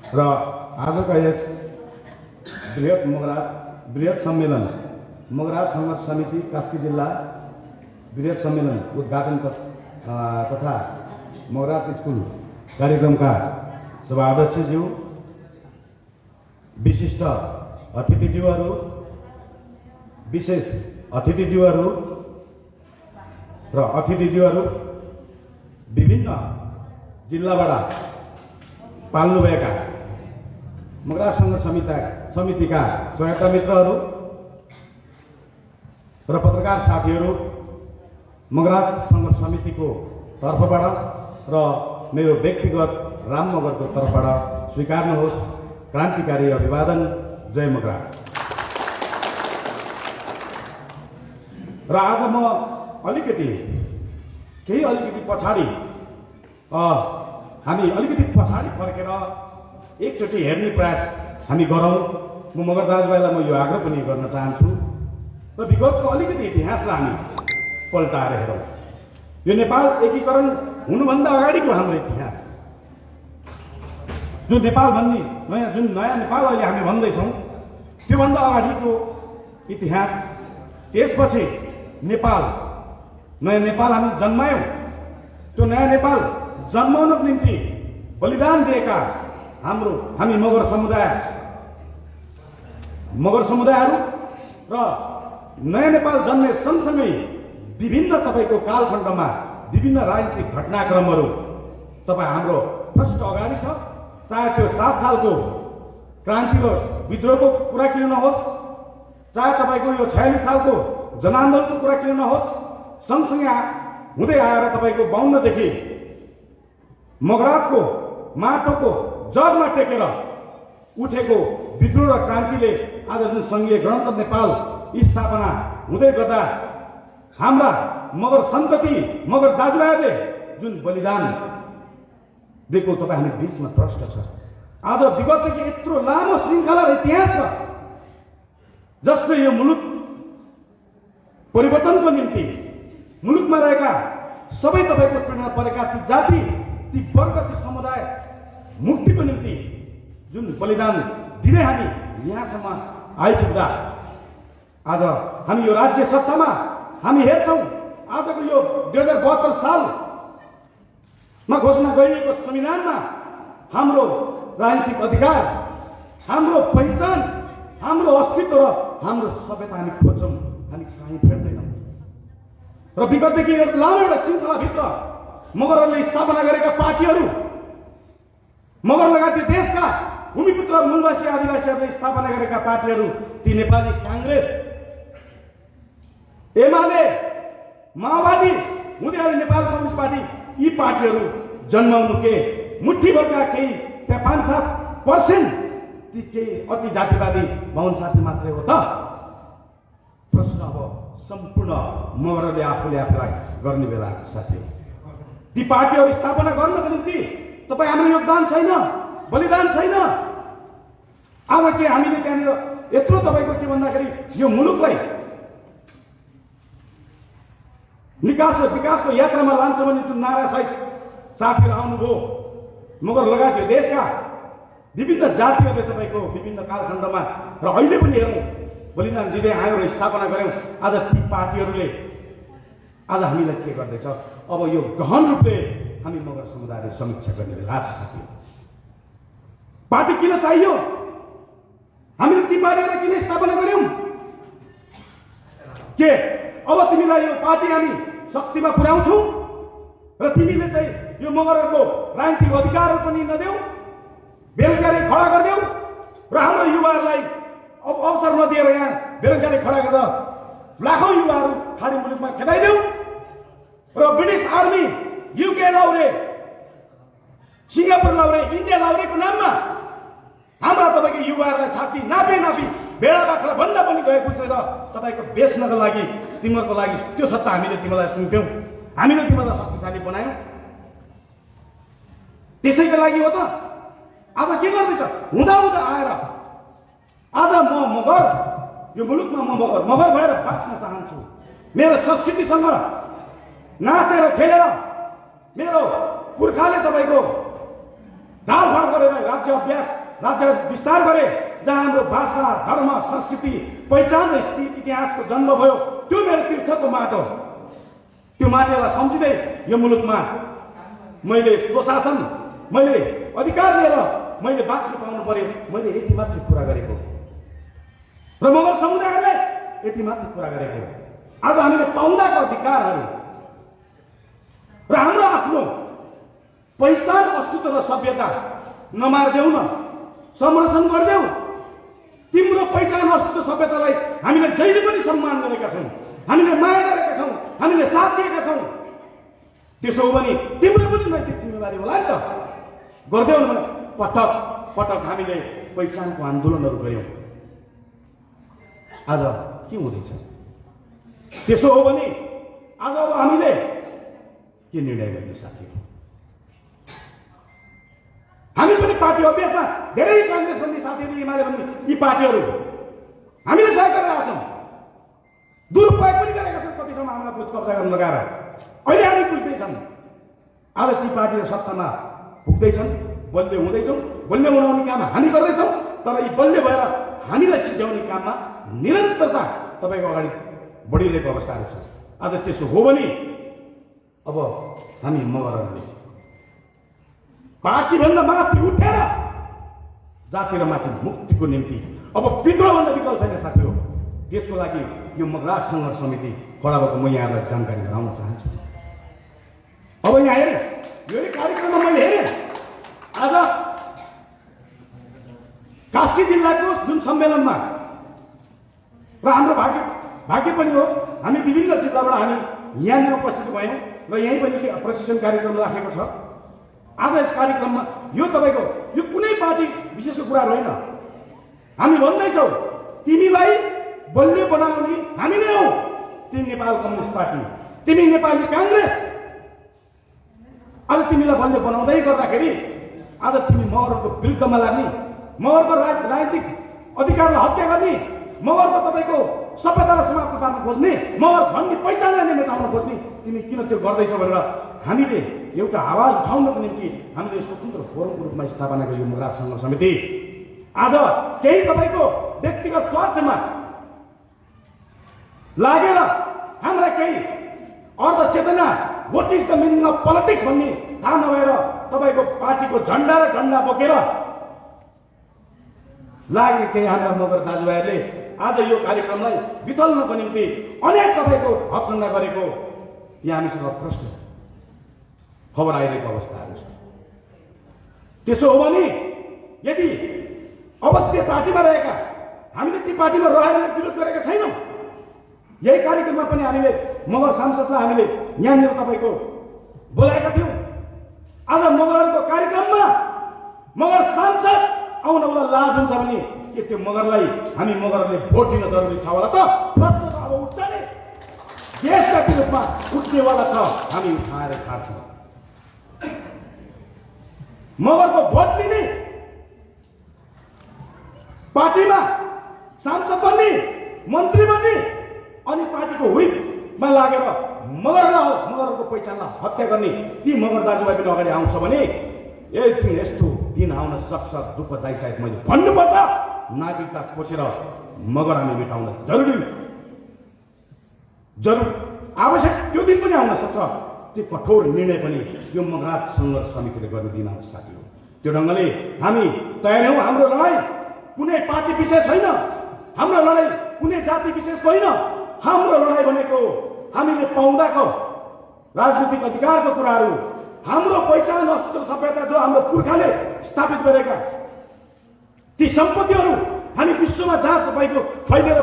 र आजका यस बृहत सम्मेलन मगराज सङ्घर्ष समिति कास्की जिल्ला बृहत सम्मेलन उद्घाटन तथा मगराज स्कुल कार्यक्रमका सभाध्यक्षज्यू, विशिष्ट अतिथिज्यूहरू, विशेष अतिथिज्यूहरू र अतिथिज्यूहरू, विभिन्न जिल्लाबाट पाल्नुभएका मगराज सङ्घर्ष समितिका सहयोगका मित्रहरू र पत्रकार साथीहरू, मगराज सङ्घर्ष समितिको तर्फबाट र मेरो व्यक्तिगत राम मगरको तर्फबाट स्वीकार्नुहोस् क्रान्तिकारी अभिवादन। जय मगराज। र आज म अलिकति पछाडि हामी अलिकति पछाडि फर्केर एकचोटि हेर्ने प्रयास हामी गरौँ। म मगर दाजुभाइलाई म यो आग्रह पनि गर्न चाहन्छु र विगतको अलिकति इतिहासलाई हामी पल्टाएर हेरौँ। यो नेपाल एकीकरण हुनुभन्दा अगाडिको हाम्रो इतिहास, जुन नेपाल भन्ने नयाँ नेपाल अहिले हामी भन्दैछौँ, त्योभन्दा अगाडिको इतिहास, त्यसपछि नयाँ नेपाल हामी जन्मायौँ। त्यो नयाँ नेपाल जन्माउनको निम्ति बलिदान दिएका हामी मगर समुदायहरू र नयाँ नेपाल जन्मे सँगसँगै विभिन्न तपाईँको कालखण्डमा विभिन्न राजनीतिक घटनाक्रमहरू तपाईँ हाम्रो प्रष्ट अगाडि छ। चाहे त्यो 7 सालको क्रान्ति र विद्रोहको कुरा किन नहोस्, चाहे तपाईँको यो 46 सालको जनआन्दोलनको कुरा किन नहोस्, सँगसँगै हुँदै आएर तपाईँको 52 देखि मगराजको माटोको जगमा टेकेर उठेको विद्रोह र क्रान्तिले आज जुन सङ्घीय गणतन्त्र नेपाल स्थापना हुँदै गर्दा हाम्रा मगर सन्तति, मगर दाजुभाइहरूले जुन बलिदान दिएको तपाईँ हामी बिचमा प्रष्ट छ। आज विगतदेखि यत्रो लामो श्रृङ्खला र इतिहास छ, जसले यो मुलुक परिवर्तनको निम्ति मुलुकमा रहेका सबै तपाईँको पीडा परेका ती जाति, ती वर्ग, ती समुदाय मुक्तिको निम्ति जुन बलिदान दिँदै हामी यहाँसम्म आइपुग्दा आज हामी यो राज्य सत्तामा हामी हेर्छौँ। आजको यो 2072 सालमा घोषणा गरिएको संविधानमा हाम्रो राजनीतिक अधिकार, हाम्रो पहिचान, हाम्रो अस्तित्व र हाम्रो सभ्यता हामी खोज्छौँ, हामी कहीँ भेट्दैनौँ। र विगतदेखि लामो एउटा श्रृङ्खलाभित्र मगरहरूले स्थापना गरेका पार्टीहरू, मगर लगायत देशका भूमिपुत्र मूलवासी आदिवासीहरूले स्थापना गरेका पार्टीहरू, ती नेपाली काङ्ग्रेस, एमाले, माओवादी हुँदै आउने नेपाल कम्युनिस्ट पार्टी, यी पार्टीहरू जन्माउनु के मुठीभरका केही 5-7% ती केही अति जातिवादी बाहुन साथी मात्रै हो त? प्रश्न अब सम्पूर्ण मगरले आफूलाई गर्ने बेला साथी। ती पार्टीहरू स्थापना गर्नको निम्ति तपाईँ हाम्रो योगदान छैन, बलिदान छैन। आज के हामीले त्यहाँनिर यत्रो तपाईँको के भन्दाखेरि यो मुलुकलाई निकास र विकासको यात्रामा लान्छ भन्ने जुन नारासहित साथीहरू आउनुभयो, मगर लगायत यो देशका विभिन्न जातिहरूले तपाईँको विभिन्न कालखण्डमा र अहिले पनि हेरौँ बलिदान दिँदै आयौँ र स्थापना गऱ्यौँ। आज ती पार्टीहरूले आज हामीलाई के गर्दैछ? अब यो गहन रूपले हामी मगर समुदायले समीक्षा गर्ने बेला छ साथी। पार्टी किन चाहियो? हामीले ती पार्टीहरूलाई किन स्थापना गऱ्यौँ? के अब तिमीलाई यो पार्टी हामी शक्तिमा पुर्याउँछौ र तिमीले चाहिँ यो मगरहरूको राजनीतिक अधिकारहरू पनि नदेऊ, बेरोजगारी खडा गरिदेऊ र हाम्रो युवाहरूलाई अब अवसर नदिएर यहाँ बेरोजगारी खडा गरेर लाखौँ युवाहरू खाडी मुलुकमा खेदाइदेऊ र ब्रिटिस आर्मी, युके लाउरे, सिङ्गापुर लाउरे, इन्डिया लाउरेको नाममा हाम्रा तपाईँको युवाहरूलाई छाती नापी भेडा बाख्रा भन्दा पनि गए बुझेर तपाईँको बेच्नको लागि, तिमीहरूको लागि त्यो सत्ता हामीले तिमीलाई सुम्प्यौँ, हामीले तिमीलाई शक्तिशाली बनायौँ। त्यसैको लागि हो त आज के गर्दैछ? हुँदा आएर आज म मगर, यो मुलुकमा म मगर भएर बाँच्न चाहन्छु। मेरो संस्कृतिसँग नाचेर खेलेर मेरो पुर्खाले तपाईँको ढालफाल गरेर राज्य अभ्यास राज्य विस्तार गरे, जहाँ हाम्रो भाषा धर्म संस्कृति पहिचान र इतिहासको जन्म भयो। त्यो मेरो तीर्थको माटो, त्यो माटोलाई सम्झिँदै यो मुलुकमा मैले स्वशासन, मैले अधिकार लिएर मैले बाँच्न पाउनु पर्यो। मैले यति मात्र कुरा गरेको र मगर समुदायले यति मात्र कुरा गरेको। आज हामीले पाउँदाको अधिकारहरू र हाम्रो आफ्नो पहिचान अस्तित्व र सभ्यता नमार्देऊ न, संरक्षण गरिदेऊ। तिम्रो पहिचान अस्तित्व सभ्यतालाई हामीले जहिले पनि सम्मान गरेका छौँ, हामीले माया गरेका छौँ, हामीले साथ दिएका छौँ। त्यसो हो भने तिम्रो पनि नैतिक जिम्मेवारी होला नि त। गर्दैनौ भने पटक पटक हामीले पहिचानको आन्दोलनहरू गर्यौँ। आज के हुँदैछ? त्यसो हो भने आज अब हामीले के निर्णय गर्ने साथीहरू? हामी पनि पार्टी अभ्यासमा धेरै काङ्ग्रेस भन्ने साथीहरू, एमाले भन्ने यी पार्टीहरू हामीले सहयोग गरिरहेका छौँ, दुरुपयोग पनि गरेका छौँ। कति ठाउँमा हामीलाई बुथ कब्जा गर्न लगाएर अहिले हामी बुझ्दैछौँ। आज ती पार्टीहरू सत्तामा पुग्दैछन्, बलियो हुँदैछौँ, बलियो बनाउने काम हामी गर्दैछौँ। तर यी बलियो भएर हामीलाई सिद्ध्याउने काममा निरन्तरता तपाईँको अगाडि बढिरहेको अवस्थाहरू छ। आज त्यसो हो भने अब हामी मगरहरूले पार्टीभन्दा माथि उठेर जाति र माथि मुक्तिको निम्ति अब विद्रोहभन्दा विकल्प छैन साथीहरू। त्यसको लागि यो मगराज सङ्घर्ष समिति खडा भएको म यहाँलाई जानकारी गराउन चाहन्छु। अब यहाँ हेरेँ, यो कार्यक्रममा मैले हेरेँ, आज कास्की जिल्लाको जुन सम्मेलनमा र हाम्रो भाग्य पनि हो, हामी विभिन्न जिल्लाबाट हामी यहाँनिर उपस्थित भयौँ र यहीँ पनि प्रशिक्षण कार्यक्रम राखेको छ। आज यस कार्यक्रममा यो तपाईँको यो कुनै पार्टी विशेषको कुराहरू होइन। हामी भन्दैछौँ तिमीलाई बलियो बनाउने हामी नै हौ। तिमी नेपाल कम्युनिस्ट पार्टी, तिमी नेपाली काङ्ग्रेस। आज तिमीलाई बलियो बनाउँदै गर्दाखेरि आज तिमी मगरको विरुद्धमा लाग्ने, मगरको राजनीतिक अधिकारलाई हत्या गर्ने, मगरको तपाईँको सभ्यतालाई समाप्त पार्न खोज्ने, मगर भन्ने पहिचानलाई नै मेटाउन खोज्ने तिमी किन त्यो गर्दैछौ भनेर हामीले एउटा आवाज उठाउनको निम्ति हामीले स्वतन्त्र फोरमको रूपमा स्थापना गरेको यो मगराज सङ्घर्ष समिति आज केही तपाईँको व्यक्तिगत स्वार्थमा लागेर हाम्रा केही अर्ध चेतना, what is the meaning of politics भन्ने थाहा नभएर तपाईँको पार्टीको झन्डा र डन्डा बोकेर लागे केही हाम्रा मगर दाजुभाइहरूले आज यो कार्यक्रमलाई बिथल्नको निम्ति अनेक तपाईँको हकन्डा गरेको यहाँ हामीसँग प्रश्न खबर आइरहेको अवस्थाहरू छ। त्यसो हो भने यदि अब त्यो पार्टीमा रहेका हामीले ती पार्टीमा रहेर विरोध गरेका छैनौँ। यही कार्यक्रममा पनि हामीले मगर सांसदलाई हामीले यहाँनिर तपाईँको बोलाएका थियौँ। आज मगरहरूको कार्यक्रममा मगर सांसद आउन उसलाई लाज हुन्छ भने के त्यो मगरलाई हामी मगरले भोट दिन जरुरी छ होला त? प्रश्न त अब उठ्छ नि, देशका विरुद्धमा उठ्नेवाला छ, हामी उठाएर छाड्छौँ। मगरको भोट लिने, पार्टीमा सांसद बन्ने, मन्त्री बन्ने अनि पार्टीको हुइपमा लागेर मगरको पहिचानलाई हत्या गर्ने ती मगर दाजुभाइ पनि अगाडि आउँछ भने यस्तो दिन आउन सक्छ। दुःखदायी सायद मैले भन्नुपर्छ, नागरिकता खोसेर मगर हामी मेटाउन जरुर आवश्यक त्यो दिन पनि आउन सक्छ। त्यो कठोर निर्णय पनि यो मगराज सङ्घर्ष समितिले गर्ने दिन आउँछ साथी हो। त्यो ढङ्गले हामी तयार हौँ। हाम्रो लडाइँ कुनै पार्टी विशेष होइन, हाम्रो लडाइँ कुनै जाति विशेषको होइन। हाम्रो लडाइँ भनेको हामीले पाउँदाको राजनीतिक अधिकारको कुराहरू, हाम्रो पहिचान अस्तित्व सभ्यता जो हाम्रो पुर्खाले स्थापित गरेका ती सम्पत्तिहरू हामी विश्वमा जहाँ तपाईँको फैलिएर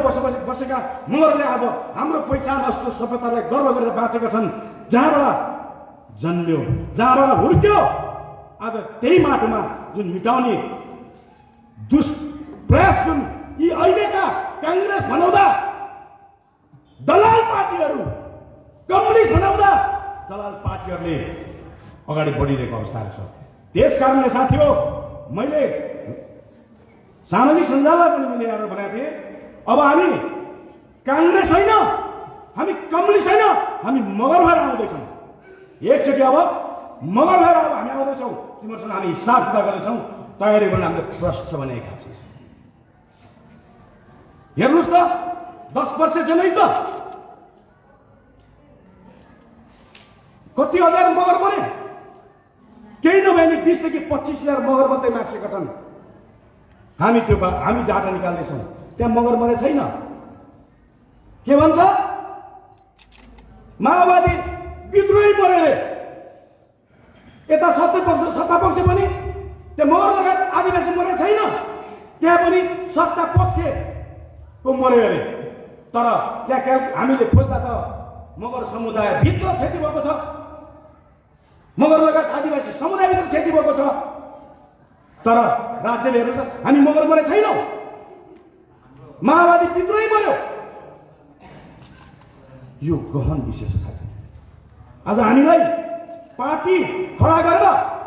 बसेका मगरले आज हाम्रो पहिचान अस्तित्व सभ्यतालाई गर्व गरेर बाँचेका छन्। जहाँबाट जन्म्यो, जहाँबाट हुर्क्यो, आज त्यही माटोमा जुन मिटाउने दुष्प्रयास जुन यी अहिलेका काङ्ग्रेस भनाउँदा दलाल पार्टीहरू, कम्युनिस्ट भनाउँदा दलाल पार्टीहरूले अगाडि बढिरहेको अवस्थाहरू छ। त्यस कारणले साथी हो, मैले सामाजिक सञ्जाललाई पनि मैले यहाँ भनेको थिएँ, अब हामी काङ्ग्रेस होइन, हामी कम्युनिस्ट होइन, हामी मगर भएर आउँदैछौँ। एकचोटि अब मगर भएर अब हामी आउँदैछौँ, तिमीहरूसँग हामी हिसाब किताब गर्दैछौँ, तयारी गर्न हामीले ट्रस्ट बनेका छौँ। हेर्नुहोस् त 10 वर्ष जनैत कति हजार मगर मरे, केही नभए नि 20 देखि 25,000 मगर मात्रै मासेका छन्। हामी डाटा निकाल्दैछौँ, त्यहाँ मगर मरे छैन। के भन्छ? माओवादी विद्रोही मरे रे। यता सत्ता पक्ष पनि त्यो मगर लगायत आदिवासी मरे छैन, त्यहाँ पनि सत्ता पक्षको मरे अरे। तर त्यहाँ हामीले खोज्दा त मगर समुदाय भित्र क्षति भएको छ, मगर लगायत आदिवासी समुदायभित्र क्षति भएको छ। तर राज्यले हेर्नु त हामी मगर मरे छैनौँ, माओवादी विद्रोही मर्यो। यो गहन विषय छ। आज हामीलाई पार्टी खडा गरेर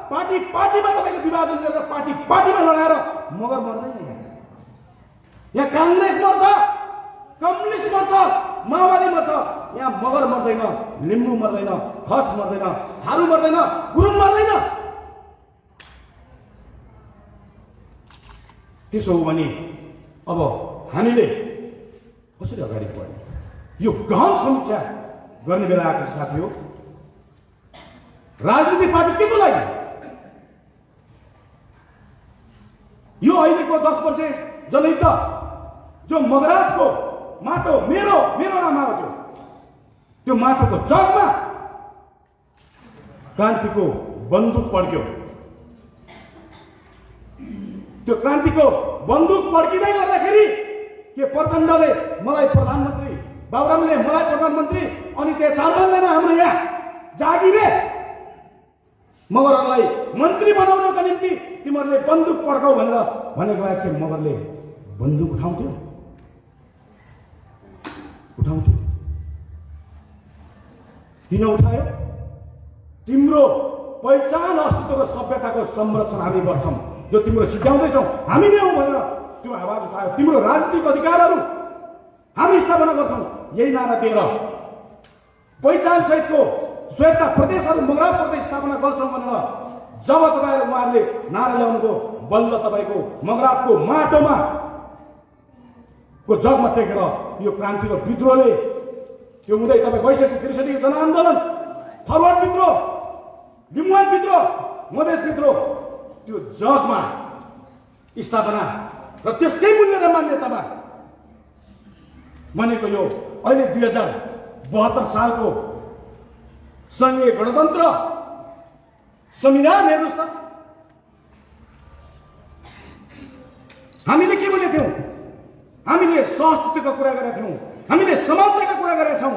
पार्टीमा तपाईँले विभाजन गरेर पार्टीमा लडाएर मगर मर्दैन। यहाँ काङ्ग्रेस मर्छ, कम्युनिस्ट मर्छ, माओवादी मर्छ, यहाँ मगर मर्दैन, लिम्बू मर्दैन, खस मर्दैन, थारू मर्दैन, गुरुङ मर्दैन। त्यसो हो भने अब हामीले कसरी अगाडि बढ्ने, यो गहन समीक्षा गर्ने बेला आएको साथी हो। राजनीतिक पार्टी के को लागि? यो अहिलेको 10 वर्ष जनहित जो मगरातको माटो मेरो आमा हो, त्यो माटोको जगमा क्रान्तिको बन्दुक पड्क्यो। त्यो क्रान्तिको बन्दुक पड्किँदै गर्दाखेरि के प्रचण्डले मलाई प्रधानमन्त्री, बाबुरामले मलाई प्रधानमन्त्री, अनि त्यो चालबान्दैन हाम्रो यहाँ जागिरे मगरहरूलाई मन्त्री बनाउनको निम्ति तिमीहरूले बन्दुक पड्काउ भनेर भनेको भए के मगरले बन्दुक उठाउँथ्यो? किन उठायो? तिम्रो पहिचान, अस्तित्व र सभ्यताको संरक्षण हामी गर्छौँ, जो तिम्रो सिद्ध्याउँदैछौ हामी नै हौ भनेर त्यो आवाज उठायो। तिम्रो राजनीतिक अधिकारहरू हामी स्थापना गर्छौँ यही नारा दिएर, पहिचान सहितको स्वायत्त प्रदेशहरू मगरा प्रदेश स्थापना गर्छौँ भनेर जब उहाँहरूले नारा ल्याउनुको बल्ल तपाईँको मगरातको माटोमा को जगमा टेकेर यो क्रान्ति र विद्रोहले त्यो हुँदै तपाईँ 62-63 जनआन्दोलन, फरवर्ड विद्रोह, लिम्बुवान विद्रोह, मधेस विद्रोह, त्यो जगमा स्थापना र त्यसकै मूल्य र मान्यतामा बनेको यो अहिले 2072 सालको संघीय गणतन्त्र संविधान हेर्नुहोस् त। हामीले के भनेका थियौँ? हामीले सहअस्तित्वको कुरा गरेका थियौँ, हामीले समानताका कुरा गरेका छौँ।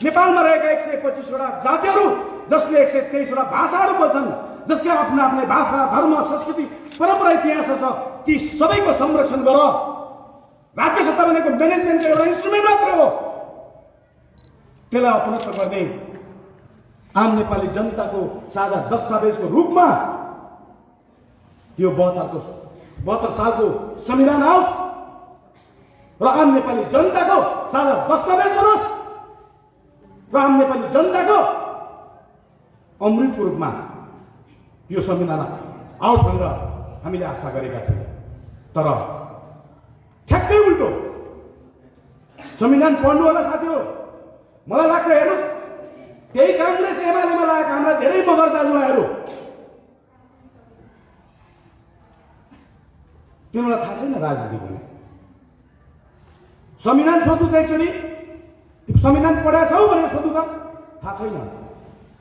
नेपालमा रहेका 125वटा जातिहरू जसले 123वटा भाषाहरू बोल्छन्, जसले आफ्नो आफ्नै भाषा, धर्म, संस्कृति, परम्परा, इतिहास छ, ती सबैको संरक्षण गर। राज्य सत्ता भनेको म्यानेजमेन्टको एउटा इन्स्ट्रुमेन्ट मात्र हो। त्यसलाई अपनत्व गर्ने आम नेपाली जनताको साझा दस्तावेजको रूपमा यो 72 सालको संविधान आओस् र आम नेपाली जनताको साझा दस्तावेज बनोस् र आम नेपाली जनताको अमृतको रूपमा यो संविधान आओस् भनेर हामीले आशा गरेका थियौँ। तर ठ्याक्कै उल्टो संविधान पढ्नु होला साथी हो। मलाई लाग्छ हेर्नुहोस्, केही काङ्ग्रेस एमालेमा लागेका हाम्रा धेरै मगर दाजुभाइहरू, तिमीलाई थाहा छैन राजनीति भने। संविधान सोध्नु छ एकचोटि, संविधान पढाएको छौ भनेर सोध्नु त थाहा छैन।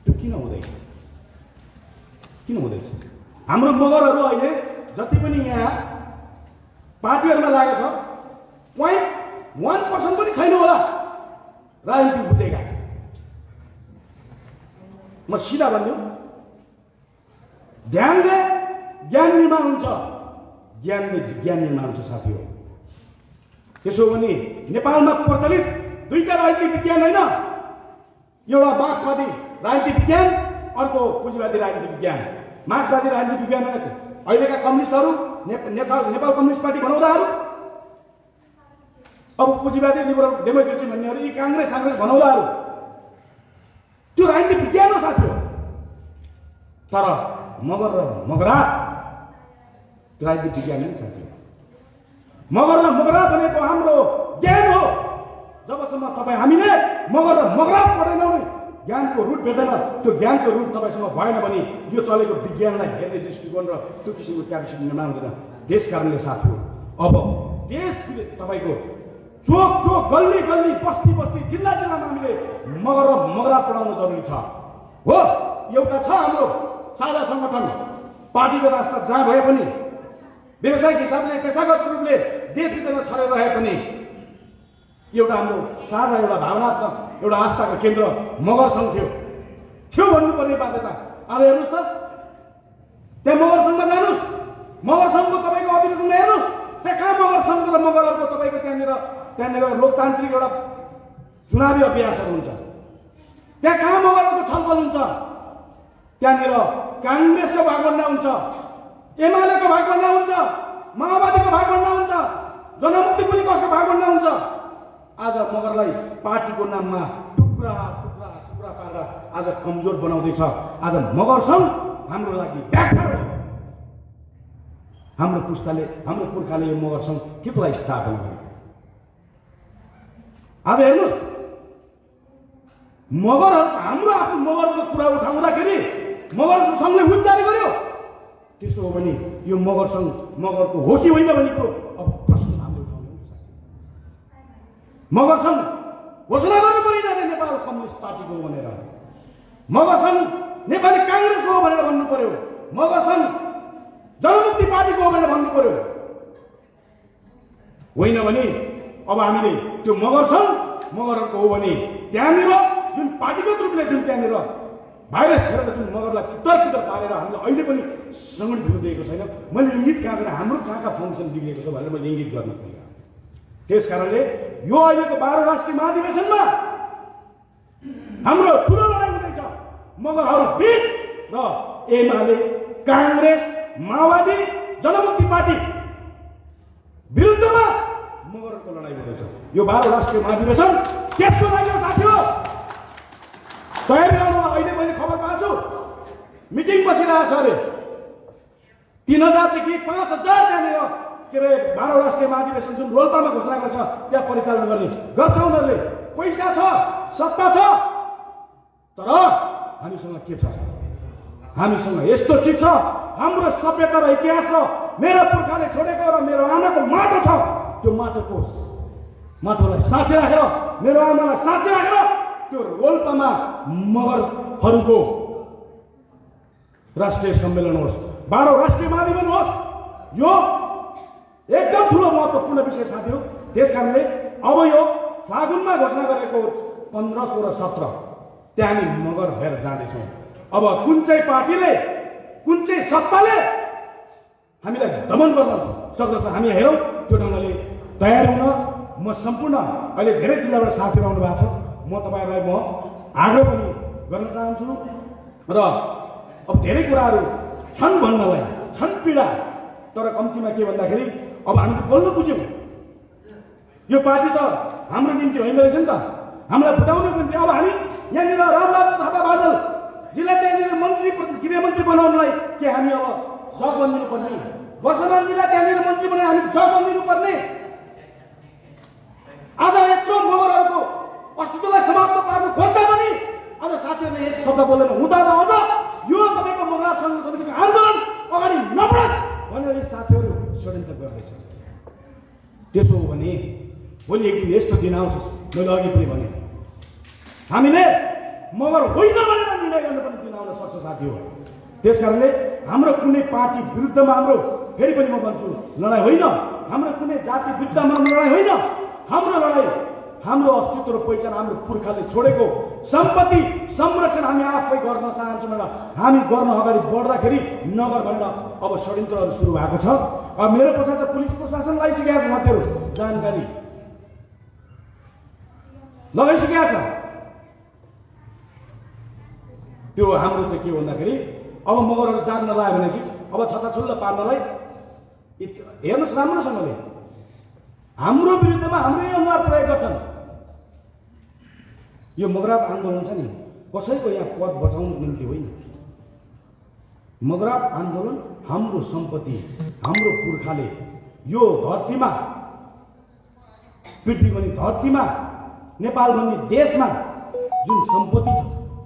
त्यो किन हुँदैछ? हाम्रो मगरहरू अहिले जति पनि यहाँ पार्टीहरूमा लागेको छ 0.1% पनि छैन होला राजनीति बुझेका। म सिधा भन्छु, ध्यान दे ज्ञान निर्माण हुन्छ, ज्ञानले विज्ञान निर्माण हुन्छ साथी हो। त्यसो भने नेपालमा प्रचलित दुईटा राजनीतिक विज्ञान होइन, एउटा मार्क्सवादी राजनीतिक विज्ञान, अर्को पुँजीवादी राजनीतिक विज्ञान। मार्क्सवादी राजनीतिक विज्ञान भनेको अहिलेका कम्युनिस्टहरू, नेपाल कम्युनिस्ट पार्टी बनाउँदाहरू, अब पुँजीवादी लिबरल डेमोक्रेसी भन्नेहरू, यी काङ्ग्रेस भन्नाउलाहरू, त्यो राजनीतिक विज्ञान हो साथी हो। तर मगर र मगरा राजनीतिक विज्ञान नै साथी। मगर र मगरा भनेको हाम्रो ज्ञान हो। जबसम्म तपाईँ हामीले मगर र मगरा पढेनौँ नि ज्ञानको रुट भेट्दैन। त्यो ज्ञानको रुट तपाईँसँग भएन भने यो चलेको विज्ञानलाई हेर्ने दृष्टिकोण र त्यो किसिमको क्यापेसिटी निर्माण हुँदैन। त्यस कारणले साथीहरू अब देशले तपाईँको चोक चोक गल्ली गल्ली बस्ती बस्ती जिल्ला जिल्लामा हामीले मगर र मगरा पढाउन जरुरी छ। हो एउटा छ हाम्रो साझा सङ्गठन पार्टीगत आस्था जहाँ भए पनि व्यावसायिक हिसाबले पेसागत रूपले देश विषयमा छरेर रहे पनि एउटा हाम्रो साझा एउटा भावनात्मक एउटा आस्थाको केन्द्र मगर सङ्घ थियो भन्नुपर्ने बाध्यता। आज हेर्नुहोस् त त्यहाँ मगर सङ्घमा जानुहोस्, मगर सङ्घको तपाईँको अधिवेशनमा हेर्नुहोस्, त्यहाँ कहाँ मगर सङ्घ र मगरहरूको तपाईँको त्यहाँनिर लोकतान्त्रिक एउटा चुनावी अभ्यासहरू हुन्छ। त्यहाँ कहाँ मगरहरूको छलफल हुन्छ, त्यहाँनिर काङ्ग्रेसको भागभन्डा हुन्छ, एमालेको भागभन्डा हुन्छ, माओवादीको भागभन्डा हुन्छ, जनमुक्ति पुलि कसको भागभन्डा हुन्छ। आज मगरलाई पार्टीको नाममा टुक्रा टुक्रा टुक्रा पारेर आज कमजोर बनाउँदैछ। आज मगर सङ्घ हाम्रो लागि व्याख्या हो। हाम्रो पुस्ताले हाम्रो पुर्खाले यो मगर सङ्घ के को लागि स्थापना गर्यो। आज हेर्नुहोस् मगर हाम्रो आफ्नो मगरको कुरा उठाउँदाखेरि मगर सङ्घले हुन जारी गर्यो। त्यसो हो भने यो मगर सङ्घ मगरको हो कि होइन भनेको अब प्रश्न हामीले उठाउनु। मगर सङ्घ घोषणा गर्नु पर्यो नेपाल कम्युनिस्ट पार्टीको भनेर, मगर सङ्घ नेपाली काङ्ग्रेसको हो भनेर भन्नु पर्यो, मगर सङ्घ जनमुक्ति पार्टीको हो भनेर भन्नु पर्यो। होइन भने अब हामीले त्यो मगर सङ्घ मगरहरूको हो भने त्यहाँनिर जुन पार्टीगत रूपले जुन त्यहाँनिर भाइरस खेलेर जुन मगरलाई तितर पारेर हामीले अहिले पनि सङ्गठित हुन दिएको छैन। मैले इङ्गित कहाँ गरेँ हाम्रो कहाँ फङ्सन बिग्रेको छ भनेर मैले इङ्गित गर्नु पर्यो। त्यस कारणले यो अहिलेको 12 राष्ट्रिय महाधिवेशनमा हाम्रो ठुलो लडाइँ हुँदैछ मगरहरू बीच र एमाले काङ्ग्रेस माओवादी जनमुक्ति पार्टी विरुद्धमा मगरको लडाइँ हुँदैछ। यो 12 राष्ट्रिय महाधिवेशन त्यसको लागि साथी हो तयारी गर्नु। अहिले मैले खबर पाएको छु मिटिङ बसिरहेको छ अरे 3000 देखि 5000 त्यहाँनिर के अरे 12 राष्ट्रिय महाधिवेशन जुन रोल्पामा घोषणा गर्छ त्यहाँ परिचालन गर्ने गर्छ। उनीहरूले पैसा छ सत्ता छ तर हामीसँग के छ? हामीसँग यस्तो चिज छ हाम्रो सभ्यता र इतिहास र मेरो पुर्खाले छोडेको र मेरो आमाको माटो छ। त्यो माटोलाई साँचे राखेर मेरो आमालाई साँचे राखेर त्यो रोल्पामा मगरहरूको राष्ट्रिय सम्मेलन होस्, 12 राष्ट्रिय महाधिवेशन होस्। यो एकदम ठुलो महत्त्वपूर्ण विषय साथी हो। त्यस कारणले अब यो फागुनमा घोषणा गरेको 15, 16, 17 त्यहाँ हामी मगर भएर जाँदैछौँ। अब कुन चाहिँ पार्टीले कुन चाहिँ सत्ताले हामीलाई दमन गर्न सक्दछ हामी हेरौँ। त्यो ढङ्गले तयार हुन म सम्पूर्ण अहिले धेरै जिल्लाबाट साथीहरू आउनु भएको छ। म तपाईँहरूलाई म आग्रह पनि गर्न चाहन्छु र अब धेरै कुराहरू छन् भन्नलाई छन् पीडा तर कम्तीमा के भन्दाखेरि अब हामीले बल्ल बुझ्यौँ यो पार्टी त हाम्रो निम्ति होइन रहेछ नि त, हामीलाई फुटाउनको निम्ति। अब हामी यहाँनिर रामबहादुर थापा बादल जिल्ला त्यहाँनिर गृहमन्त्री बनाउनलाई के हामी अब जग बनिदिनु पर्ने? वर्षमान जिल्ला त्यहाँनिर मन्त्री बनाएर हामी जग बनिदिनु पर्ने? आज यत्रो मगरहरूको अस्तित्वलाई समाप्त पार्नु खोज्दा पनि आज साथीहरूले एक शब्द बोलेर हुँदा अझ यो तपाईँको मगरा सङ्घ समितिको आन्दोलन अगाडि नबढोस् भनेर यी साथीहरू षड्यन्त्र गर्दैछ। त्यसो हो भने भोलि एक दिन यस्तो दिन आउँछ, मैले अघि पनि भने हामीले मगर होइन भनेर निर्णय गर्नुपर्ने दिन आउन सक्छ साथी हो। त्यस कारणले हाम्रो कुनै पार्टी विरुद्धमा हाम्रो फेरि पनि म भन्छु लडाइँ होइन, हाम्रो कुनै जाति विरुद्धमा लडाइँ होइन। हाम्रो लडाइँ हाम्रो अस्तित्व र पहिचान हाम्रो पुर्खाले छोडेको सम्पत्ति संरक्षण हामी आफै गर्न चाहन्छौँ भनेर हामी गर्न अगाडि बढ्दाखेरि नगर भनेर अब षड्यन्त्रहरू सुरु भएको छ। अब मेरो पछाडि त पुलिस प्रशासन लगाइसकेको छ साथीहरू, जानकारी लगाइसकेको छ। त्यो हाम्रो चाहिँ के भन्दाखेरि अब मगरहरू जान नलायो भनेपछि अब छताछुल्ल पार्नलाई हेर्नुहोस् राम्रोसँगले हाम्रो विरुद्धमा हाम्रै अनुहार प्रयोग गर्छन्। यो मगरा आन्दोलन छ नि कसैको यहाँ पद बचाउनुको निम्ति होइन, मगरा आन्दोलन हाम्रो सम्पत्ति, हाम्रो पुर्खाले यो धरतीमा, पृथ्वी भन्ने धरतीमा, नेपाल भन्ने देशमा जुन सम्पत्ति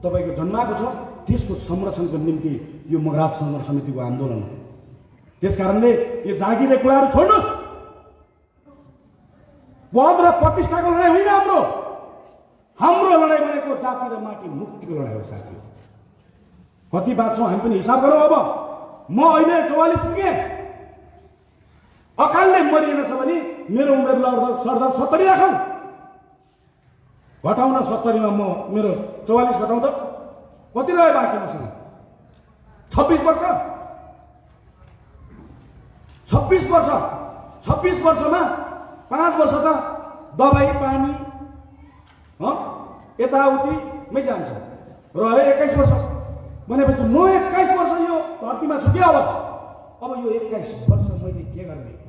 तपाईँको जन्माएको छ त्यसको संरक्षणको निम्ति यो मगराब संघर्ष समितिको आन्दोलन हो। त्यसकारणले यो जागिरे कुराहरू छोड्नुहोस्। पद र प्रतिष्ठाको लडाइँ होइन हाम्रो लडाइँ भनेको जाति र माटी मुक्तिको लडाइँ हो साथीहरू। कति बाँच्छौँ हामी पनि हिसाब गरौँ। अब म अहिले 44 पुगेँ, अकालले मरिएन छ भने मेरो उमेर सरदार 70 राखौँ, घटाउन 70 मा म मेरो 44 घटाउँ त कति रह्यो बाँकी मसँग? 26 वर्ष। 26 वर्षमा 5 वर्ष त दबाई पानी यताउतिमै जान्छ, रह्यो 21 वर्ष। भनेपछि म 21 वर्ष यो धरतीमा छु कि अब यो 21 वर्ष मैले के गर्ने?